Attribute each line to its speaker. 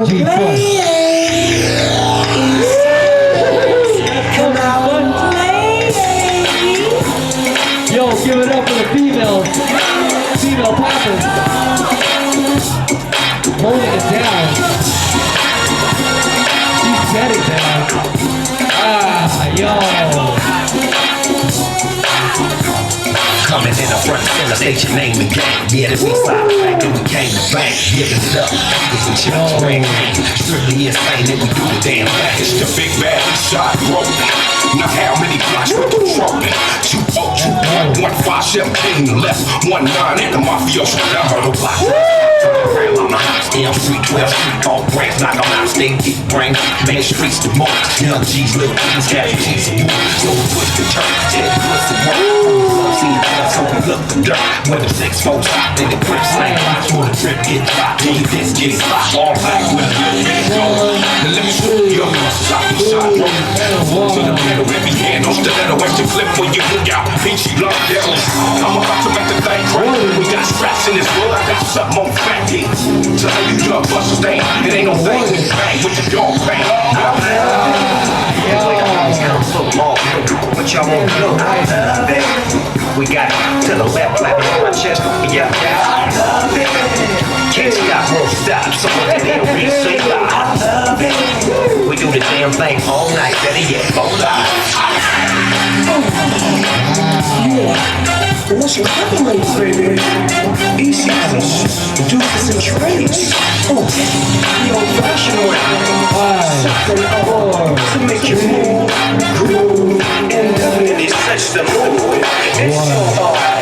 Speaker 1: Come out and play. Yo, give it up for the female poppers. Holding it down. She's getting down. Yo.
Speaker 2: Coming in the front center, state your name and game. Yeah, this east side back and we came to bang. Giving it up, it's a chill spring. Strictly insane that we do the damn thing.
Speaker 3: It's the big bad shot road. Now how many blocks we controlling? 202, 1517 left, 19 in the mafioso number the block. I'm out, still street 12 street, all brands knock them out, stay deep brain, man streets the most. Young G's, little G's, casualties of war. So we push the turn, dead push the work. See it down, so we look the dirt. When the 6 folks hot, then the grip slang. Watch for the trip get hot, till you this get hot. All black with a little bit going. Now let me show you your muscles, I be shot rolling. To the middle, every hand on stiletto, watch the flip when you look out. Peachy love devils. I'm about to make the thing crazy. We got straps in this world, I got something on fat heat. So how you drug busters thing, it ain't no thing when you bang with the dog bang.
Speaker 2: What y'all want to know? I love it. We got it to the left, clapping on my chest. Yeah, I love it. Can't stop, won't stop. Someone that ain't real say I love it. We do the damn thing all night, better yet, all night.
Speaker 4: What's your accolades, baby? Easy deuces and trades. The old-fashioned way. Something to make you move, groove, and definitely touch the mood. It's so hard.